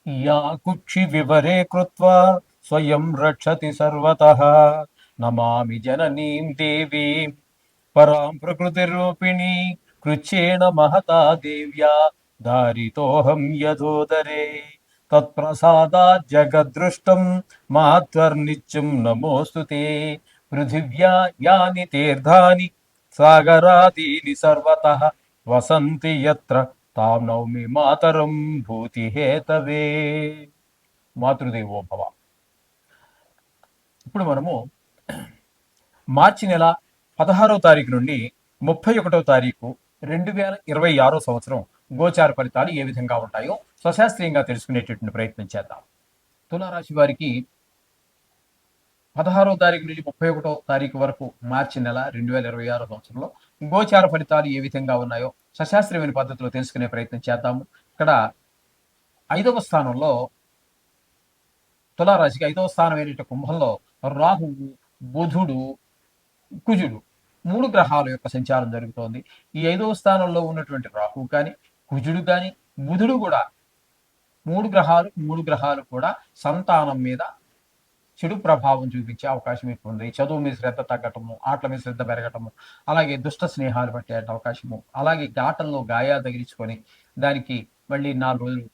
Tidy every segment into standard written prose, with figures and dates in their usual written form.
या कुक्षि विवरे कृत्वा स्वयं रक्षति सर्वतः नमामि जननीं देवीं परां प्रकृतिरूपिणी कृच्छ्रेण महता देव्या धारितोऽहं यथोदरे तत्प्रसादात् जगद्दृष्टं महत्वर्नित्यं नमोऽस्तु ते पृथिव्या यानि तीर्थानि सागरादीनि सर्वतः वसन्ति यत्र తాం నౌమి మాతరం భూతి హేతవే. మాతృదేవో భవ. ఇప్పుడు మనము మార్చి నెల 16వ తారీఖు నుండి 31వ తారీఖు 2026 సంవత్సరం గోచార ఫలితాలు ఏ విధంగా ఉంటాయో స్వశాస్త్రీయంగా తెలుసుకునేటటువంటి ప్రయత్నం చేద్దాం. తులారాశి వారికి 16వ తారీఖు నుంచి 31వ తారీఖు వరకు మార్చి నెల 2026 సంవత్సరంలో గోచార ఫలితాలు ఏ విధంగా ఉన్నాయో సశాస్త్రీయమైన పద్ధతిలో తెలుసుకునే ప్రయత్నం చేద్దాము. ఇక్కడ 5వ స్థానంలో తులారాశికి 5వ స్థానం అయిన కుంభంలో రాహువు, బుధుడు, కుజుడు 3 గ్రహాల యొక్క సంచారం జరుగుతోంది. ఈ 5వ స్థానంలో ఉన్నటువంటి రాహువు కానీ, కుజుడు కానీ, బుధుడు కూడా 3 గ్రహాలు కూడా సంతానం మీద చెడు ప్రభావం చూపించే అవకాశం ఎక్కువ ఉంది. చదువు మీద శ్రద్ధ తగ్గటము, ఆటల మీద శ్రద్ధ పెరగటము, అలాగే దుష్ట స్నేహాలు పట్టే అవకాశము, అలాగే ఆటల్లో గాయాలు తగిలించుకొని దానికి మళ్ళీ 4 రోజులు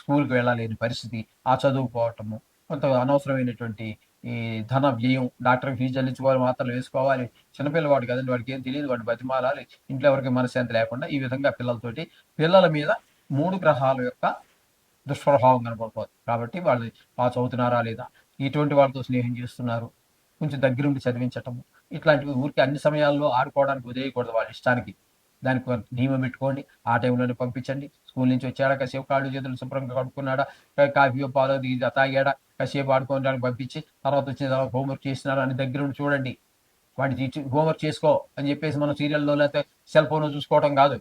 స్కూల్కి వెళ్ళలేని పరిస్థితి, ఆ చదువుకోవటము, కొంత అనవసరమైనటువంటి ఈ ధన వ్యయం, డాక్టర్ ఫీజు చెల్లించుకోవాలి, మాత్రలు వేసుకోవాలి, చిన్నపిల్లవాడు కదండి, వాడికి ఏం తెలియదు, వాడిని బతిమాలాలి, ఇంట్లో ఎవరికి మనశ్శాంతి లేకుండా ఈ విధంగా పిల్లల మీద 3 గ్రహాల యొక్క దుష్ప్రభావం కనపడుతుంది. కాబట్టి వాళ్ళు పాస్ అవుతున్నారా లేదా, ఇటువంటి వాళ్ళతో స్నేహం చేస్తున్నారు, కొంచెం దగ్గరుండి చదివించటము, ఇట్లాంటివి ఊరికి అన్ని సమయాల్లో ఆడుకోవడానికి వదిలేయకూడదు వాళ్ళ ఇష్టానికి. దానికి నియమం పెట్టుకోండి, ఆ టైంలోనే పంపించండి. స్కూల్ నుంచి వచ్చాడా కాసేపు కాళ్ళు చేతులు శుభ్రంగా కడుక్కున్నాడా, కాఫీ పాలో ఇది తాగాడా, కాసేపు ఆడుకోవడానికి పంపించి తర్వాత వచ్చిన తర్వాత హోంవర్క్ చేసినారా అని దగ్గరుండి చూడండి. వాడిని హోంవర్క్ చేసుకో అని చెప్పేసి మనం సీరియల్లో లేకపోతే సెల్ ఫోన్ చూసుకోవడం కాదు.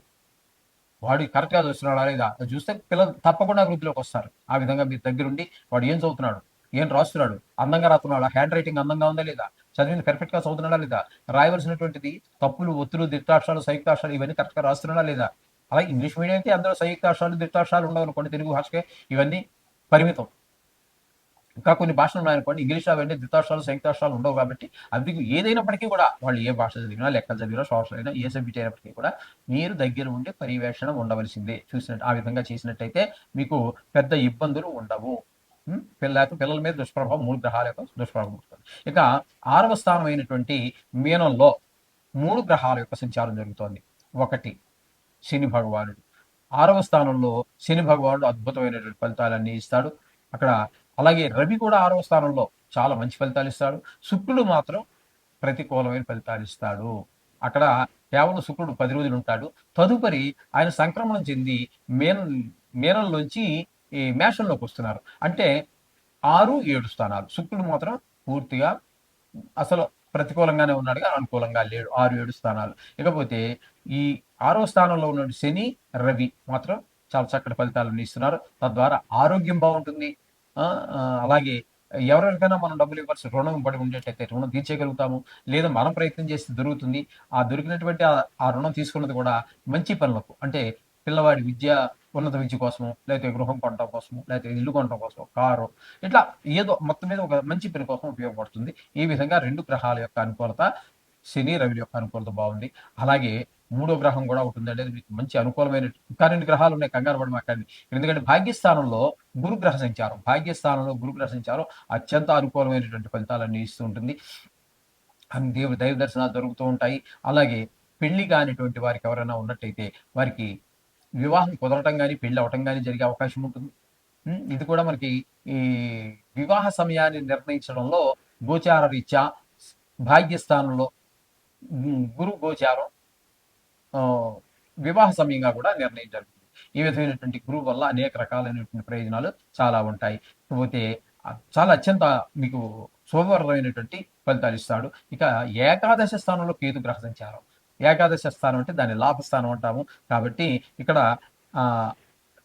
వాడు కరెక్ట్గా చూస్తున్నాడా లేదా చూస్తే పిల్లలు తప్పకుండా వృద్ధిలోకి వస్తారు. ఆ విధంగా మీరు దగ్గరుండి వాడు ఏం చదువుతున్నాడు, ఏం రాస్తున్నాడు, అందంగా రాస్తున్నాడా, హ్యాండ్ రైటింగ్ అందంగా ఉందా లేదా, చదివింది కరెక్ట్గా చదువుతున్నాడా లేదా, రాయవలసినటువంటిది తప్పులు, ఒత్తులు, దిత్తాక్షరాలు, సంయుక్తాక్షరాలు ఇవన్నీ కరెక్ట్గా రాస్తున్నాడా లేదా. అలాగే ఇంగ్లీష్ మీడియం అయితే అందులో సంయుక్తాక్షరాలు, దిత్తాక్షరాలు ఉండవు అనుకోండి, తెలుగు భాషకే ఇవన్నీ పరిమితం. ఇంకా కొన్ని భాషలు ఉన్నాయనుకోండి, ఇంగ్లీష్ అవన్నీ ద్వితాక్షరాలు, సంయుక్తాక్షరాలు ఉండవు. కాబట్టి అవి ఏదైనప్పటికీ కూడా వాళ్ళు ఏ భాష చదివినా, లెక్కలు చదివినా, సోషల్ అయినా, ఏ సబ్జెక్ట్ అయినప్పటికీ కూడా మీరు దగ్గర ఉండి పర్యవేక్షణ ఉండవలసిందే. చూసినట్టు ఆ విధంగా చేసినట్టయితే మీకు పెద్ద ఇబ్బందులు ఉండవు. పిల్లల మీద దుష్ప్రభావం 3 గ్రహాల యొక్క దుష్ప్రభావం ఉంటుంది. ఇక 6వ స్థానం అయినటువంటి మీనంలో 3 గ్రహాల యొక్క సంచారం జరుగుతోంది. 1 శని భగవానుడు 6వ స్థానంలో. శని భగవానుడు అద్భుతమైనటువంటి ఫలితాలన్నీ ఇస్తాడు అక్కడ. అలాగే రవి కూడా 6వ స్థానంలో చాలా మంచి ఫలితాలు ఇస్తాడు. శుక్రుడు మాత్రం ప్రతికూలమైన ఫలితాలు ఇస్తాడు. అక్కడ కేవలం శుక్రుడు 10 రోజులు ఉంటాడు. తదుపరి ఆయన సంక్రమణం చెంది మీనంలోంచి ఈ మేషంలోకి వస్తున్నారు. అంటే 6, 7 స్థానాలు. శుక్రుడు మాత్రం పూర్తిగా అసలు ప్రతికూలంగానే ఉన్నాడు, అనుకూలంగా లేడు. 6, 7 స్థానాలు. ఇకపోతే ఈ 6వ స్థానంలో ఉన్న శని, రవి మాత్రం చాలా చక్కటి ఫలితాలను ఇస్తున్నారు. తద్వారా ఆరోగ్యం బాగుంటుంది. అలాగే ఎవరికైనా మనం డబ్బులు ఇవ్వాల్సి రుణం పడి ఉండేటైతే రుణం తీర్చేయగలుగుతాము. లేదా మనం ప్రయత్నం చేస్తే దొరుకుతుంది. ఆ దొరికినటువంటి ఆ రుణం తీసుకున్నది కూడా మంచి పనులకు, అంటే పిల్లవాడి ఉన్నత విద్య కోసము, లేకపోతే గృహం కొనడం కోసము, లేకపోతే ఇల్లు కొనడం కోసం, కారు, ఇట్లా ఏదో మొత్తం మీద ఒక మంచి పని కోసం ఉపయోగపడుతుంది. ఈ విధంగా 2 గ్రహాల యొక్క అనుకూలత, శని, రవి యొక్క అనుకూలత బాగుంది. అలాగే 3వ గ్రహం కూడా ఉంటుందండి, అది మీకు మంచి అనుకూలమైన. ఇంకా 2 గ్రహాలు ఉన్నాయి, కంగారు పడి మాట్లాడి. ఎందుకంటే భాగ్యస్థానంలో గురుగ్రహ సంచారం అత్యంత అనుకూలమైనటువంటి ఫలితాలన్నీ ఇస్తూ ఉంటుంది. అన్ని దైవ దర్శనాలు జరుగుతూ ఉంటాయి. అలాగే పెళ్లి కానిటువంటి వారికి ఎవరైనా ఉన్నట్టయితే వారికి వివాహం కుదరటం కానీ, పెళ్లి అవటం కానీ జరిగే అవకాశం ఉంటుంది. ఇది కూడా మనకి ఈ వివాహ సమయాన్ని నిర్ణయించడంలో గోచార రీత్యా భాగ్యస్థానంలో గురు గోచారం వివాహ సమయంగా కూడా నిర్ణయం జరుగుతుంది. ఈ విధమైనటువంటి గురువు వల్ల అనేక రకాలైనటువంటి ప్రయోజనాలు చాలా ఉంటాయి. కాకపోతే చాలా అత్యంత మీకు శుభప్రదమైనటువంటి ఫలితాలు ఇస్తాడు. ఇక ఏకాదశ స్థానంలో కేతు గ్రహ సంచారం. ఏకాదశ స్థానం అంటే దాన్ని లాభస్థానం అంటాము. కాబట్టి ఇక్కడ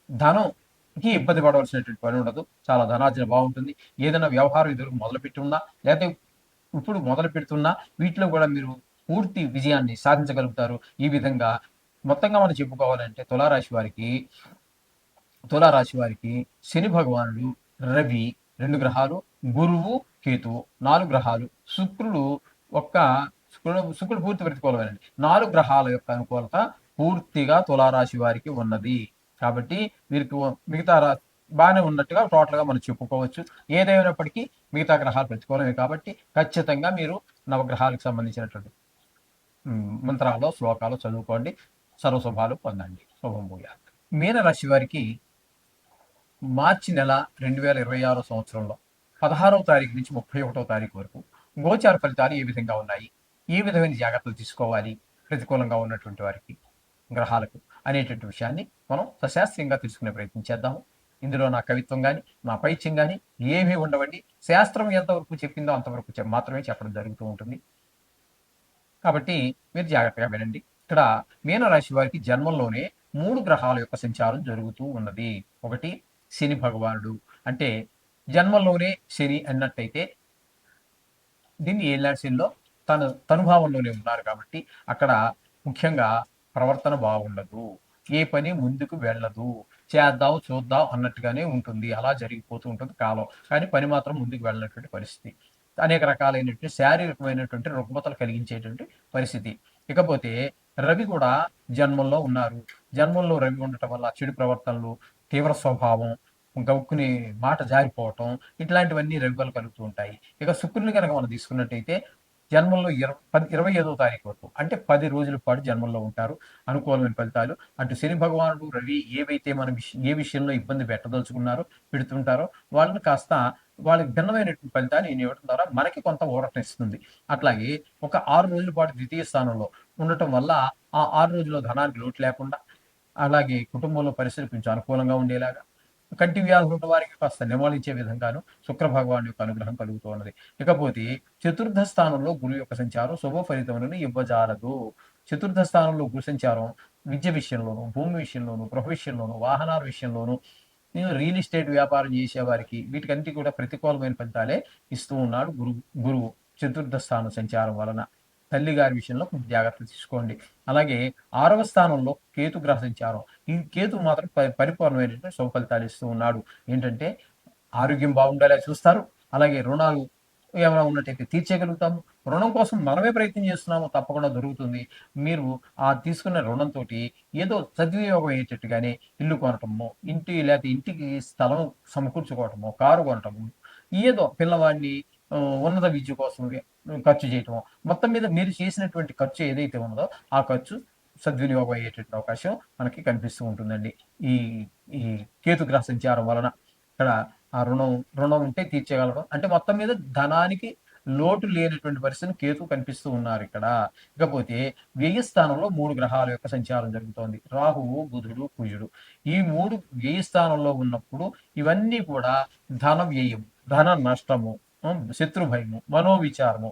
ధనంకి ఇబ్బంది పడవలసినటువంటి పని ఉండదు. చాలా ధనార్జన బాగుంటుంది. ఏదైనా వ్యవహారం ఎదురు మొదలుపెట్టి ఉన్నా, లేకపోతే ఇప్పుడు మొదలు పెడుతున్నా, వీటిలో కూడా మీరు పూర్తి విజయాన్ని సాధించగలుగుతారు. ఈ విధంగా మొత్తంగా మనం చెప్పుకోవాలంటే తులారాశి వారికి తులారాశి వారికి శని భగవానుడు, రవి 2 గ్రహాలు, గురువు, కేతువు 4 గ్రహాలు, శుక్రుడు ఒక్క శుక్రుడు పూర్తి ప్రతికూలమేనండి. 4 గ్రహాల యొక్క అనుకూలత పూర్తిగా తులారాశి వారికి ఉన్నది. కాబట్టి వీరికి మిగతా బాగానే ఉన్నట్టుగా టోటల్‌గా మనం చెప్పుకోవచ్చు. ఏదేమైనప్పటికీ మిగతా గ్రహాలు ప్రతికూలమే కాబట్టి ఖచ్చితంగా మీరు నవగ్రహాలకు సంబంధించినటువంటి మంత్రాలు, శ్లోకాలు చదువుకోండి. సర్వశుభాలు పొందండి. శుభం భూయాత్. మీనరాశి వారికి మార్చి నెల 2026 సంవత్సరంలో 16వ తారీఖు నుంచి 31వ తారీఖు వరకు గోచార ఫలితాలు ఏ విధంగా ఉన్నాయి, ఏ విధమైన జాగ్రత్తలు తీసుకోవాలి ప్రతికూలంగా ఉన్నటువంటి వారికి గ్రహాలకు అనేటువంటి విషయాన్ని మనం సశాస్త్రీయంగా తెలుసుకునే ప్రయత్నం చేద్దాము. ఇందులో నా కవిత్వం కానీ నా పైత్యం కానీ ఏమీ ఉండవండి. శాస్త్రం ఎంతవరకు చెప్పిందో అంతవరకు మాత్రమే చెప్పడం జరుగుతూ ఉంటుంది. కాబట్టి మీరు జాగ్రత్తగా వినండి. ఇక్కడ మీనరాశి వారికి జన్మంలోనే 3 గ్రహాల యొక్క సంచారం జరుగుతూ ఉన్నది. ఒకటి శని భగవానుడు, అంటే జన్మంలోనే శని అన్నట్టయితే దీన్ని ఏళ్ళనాటి శనిలో తనుభావంలోనే ఉన్నారు కాబట్టి అక్కడ ముఖ్యంగా ప్రవర్తన బాగుండదు, ఏ పని ముందుకు వెళ్ళదు, చేద్దాం చూద్దాం అన్నట్టుగానే ఉంటుంది. అలా జరిగిపోతూ ఉంటుంది కాలం. కానీ పని మాత్రం ముందుకు వెళ్ళినటువంటి పరిస్థితి. అనేక రకాలైనటువంటి శారీరకమైనటువంటి రుగ్మతలు కలిగించేటువంటి పరిస్థితి. ఇకపోతే రవి కూడా జన్మంలో ఉన్నారు. జన్మంలో రవి ఉండటం వల్ల చెడు ప్రవర్తనలు, తీవ్ర స్వభావం, గవుక్కుని మాట జారిపోవటం, ఇట్లాంటివన్నీ రవి వల్ల కలుగుతూ ఉంటాయి. ఇక శుక్రుని కనుక మనం తీసుకున్నట్టయితే జన్మంలో 25వ తారీఖు వరకు, అంటే 10 రోజుల పాటు జన్మంలో ఉంటారు. అనుకూలమైన ఫలితాలు. అటు శని భగవానుడు, రవి ఏవైతే మనం ఏ విషయంలో ఇబ్బంది పెట్టదలుచుకున్నారో పెడుతుంటారో వాళ్ళని కాస్త వాళ్ళకి భిన్నమైనటువంటి ఫలితాన్ని ఈయన ఇవ్వడం ద్వారా మనకి కొంత ఊరటనిస్తుంది. అట్లాగే ఒక 6 రోజుల పాటు ద్వితీయ స్థానంలో ఉండటం వల్ల ఆ 6 రోజుల్లో ధనానికి లోటు లేకుండా, అలాగే కుటుంబంలో పరిస్థితులు కొంచెం అనుకూలంగా ఉండేలాగా, కంటి వ్యాధులు ఉన్న వారికి కాస్త నివాళించే విధంగాను శుక్ర భగవాన్ యొక్క అనుగ్రహం కలుగుతూ ఉన్నది. ఇకపోతే చతుర్థ స్థానంలో గురు యొక్క సంచారం శుభ ఫలితములను ఇవ్వజాలదు. చతుర్థ స్థానంలో గురు సంచారం విద్య విషయంలోను, భూమి విషయంలోను, గృహ విషయంలోను, వాహనాల విషయంలోను, రియల్ ఎస్టేట్ వ్యాపారం చేసే వారికి వీటికంటే కూడా ప్రతికూలమైన ఫలితాలే ఇస్తూ ఉన్నాడు గురువు చతుర్థ స్థానం సంచారం వలన. తల్లి గారి విషయంలో కొంచెం జాగ్రత్తలు తీసుకోండి. అలాగే 6వ స్థానంలో కేతు గ్రహ సంచారం. ఈ కేతు మాత్రం పరిపూర్ణమైనటువంటి శుభ ఫలితాలు ఇస్తూ ఉన్నాడు. ఏంటంటే ఆరోగ్యం బాగుండేలా చూస్తారు. అలాగే రుణాలు ఏమైనా ఉన్నట్టయితే తీర్చేయగలుగుతాము. రుణం కోసం మనమే ప్రయత్నం చేస్తున్నాము, తప్పకుండా దొరుకుతుంది. మీరు ఆ తీసుకున్న రుణంతో ఏదో సద్వినియోగం అయ్యేటట్టుగానే ఇల్లు కొనటము, లేకపోతే ఇంటికి స్థలం సమకూర్చుకోవటము, కారు కొనటము, ఏదో పిల్లవాడిని ఉన్నత విద్య కోసం ఖర్చు చేయటము, మొత్తం మీద మీరు చేసినటువంటి ఖర్చు ఏదైతే ఉన్నదో ఆ ఖర్చు సద్వినియోగం అయ్యేటటువంటి అవకాశం మనకి కనిపిస్తూ ఉంటుందండి. ఈ ఈ కేతుగ్రహ సంచారం వలన ఇక్కడ ఆ రుణం ఉంటే తీర్చగలడం, అంటే మొత్తం మీద ధనానికి లోటు లేనటువంటి పరిస్థితిని కేతు కనిపిస్తూ ఉన్నారు ఇక్కడ. ఇకపోతే వ్యయ స్థానంలో 3 గ్రహాల యొక్క సంచారం జరుగుతోంది. రాహువు, బుధుడు, కుజుడు. ఈ 3 వ్యయ స్థానంలో ఉన్నప్పుడు ఇవన్నీ కూడా ధన వ్యయం, ధన నష్టము, శత్రు భయము, మనోవిచారము,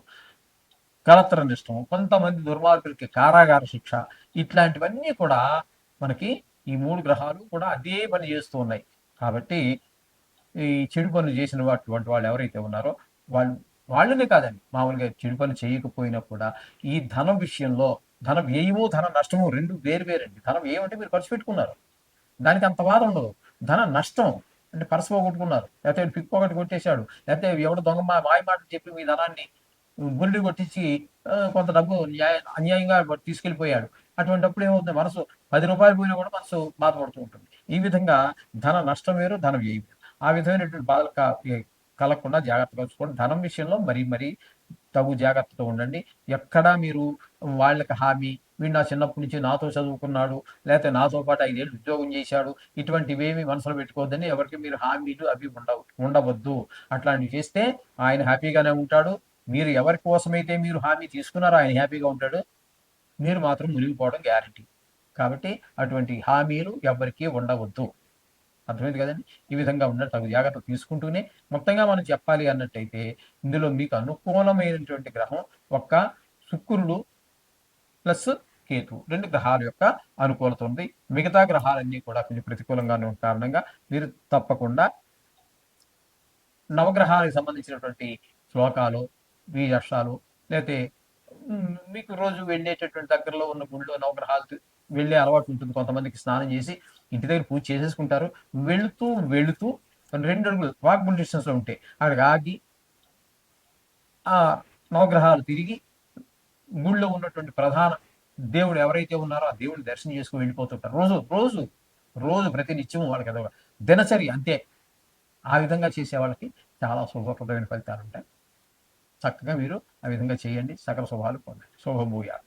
కలత్ర నష్టము, కొంతమంది దుర్మార్గులకి కారాగార శిక్ష, ఇట్లాంటివన్నీ కూడా మనకి ఈ 3 గ్రహాలు కూడా అదే పని చేస్తూ ఉన్నాయి. కాబట్టి ఈ చెడు పనులు చేసిన అటువంటి వాళ్ళు ఎవరైతే ఉన్నారో వాళ్ళనే కాదండి, మామూలుగా చెడు పనులు చేయకపోయినా కూడా ఈ ధనం విషయంలో ధన వ్యయము, ధన నష్టము 2 వేరండి. ధన వ్యయం అంటే మీరు ఖర్చు పెట్టుకున్నారు, దానికి అంత బాధ ఉండదు. ధన నష్టం అంటే పర్స్ పోగొట్టుకున్నారు, లేకపోతే పిక్ పాకెట్ కొట్టేశాడు, లేకపోతే ఎవడో దొంగ మాయ మాటలు చెప్పి మీ ధనాన్ని గుండి కొట్టించి కొంత డబ్బు అన్యాయంగా తీసుకెళ్ళిపోయాడు. అటువంటిప్పుడు ఏమవుతుంది, మనసు 10 రూపాయలు పోయినా కూడా మనసు బాధపడుతూ ఉంటుంది. ఈ విధంగా ధన నష్టం వేరు, ధన వ్యయం వేరు. ఆ విధమైనటువంటి బాధలు కలగకుండా జాగ్రత్తగా చూసుకోండి. ధనం విషయంలో మరీ తగు జాగ్రత్తతో ఉండండి. ఎక్కడా మీరు వాళ్ళకి హామీ, వీడు నా చిన్నప్పటి నుంచి నాతో చదువుకున్నాడు, లేకపోతే నాతో పాటు 5 ఏళ్ళు ఉద్యోగం చేశాడు, ఇటువంటివేమి మనసులో పెట్టుకోవద్దని ఎవరికి మీరు హామీలు అవి ఉండవద్దు. అట్లాంటివి చేస్తే ఆయన హ్యాపీగానే ఉంటాడు. మీరు ఎవరి కోసమైతే మీరు హామీ తీసుకున్నారో ఆయన హ్యాపీగా ఉంటాడు, మీరు మాత్రం మునిగిపోవడం గ్యారంటీ. కాబట్టి అటువంటి హామీలు ఎవరికీ ఉండవద్దు. అర్థమైంది కదండి. ఈ విధంగా తగు జాగ్రత్తలు తీసుకుంటూనే మొత్తంగా మనం చెప్పాలి అన్నట్టయితే ఇందులో మీకు అనుకూలమైనటువంటి గ్రహం ఒక్క శుక్రుడు ప్లస్ కేతు 2 గ్రహాల యొక్క అనుకూలత ఉంది. మిగతా గ్రహాలన్నీ కూడా కొంచెం ప్రతికూలంగానే ఉన్న కారణంగా మీరు తప్పకుండా నవగ్రహాలకు సంబంధించినటువంటి శ్లోకాలు, బీజాక్షరాలు, లేకపోతే మీకు రోజు వెళ్ళేటటువంటి దగ్గరలో ఉన్న గుడిలో నవగ్రహాలు వెళ్ళే అలవాటు ఉంటుంది. కొంతమందికి స్నానం చేసి ఇంటి దగ్గర పూజ చేసేసుకుంటారు. వెళుతూ 2 అడుగులు వాకబుల్ డిస్టెన్స్‌లో ఉంటే అక్కడికి ఆగి ఆ నవగ్రహాలు తిరిగి గుళ్ళో ఉన్నటువంటి ప్రధాన దేవుడు ఎవరైతే ఉన్నారో ఆ దేవుడిని దర్శనం చేసుకొని వెళ్ళిపోతుంటారు. రోజు ప్రతి నిత్యం వాళ్ళకి అదొక దినచర్య అంతే. ఆ విధంగా చేసే వాళ్ళకి చాలా శుభప్రదమైన ఫలితాలుంటాయి. చక్కగా మీరు ఆ విధంగా చేయండి. సకల శుభాలు పొందండి. శుభం భూయాత్.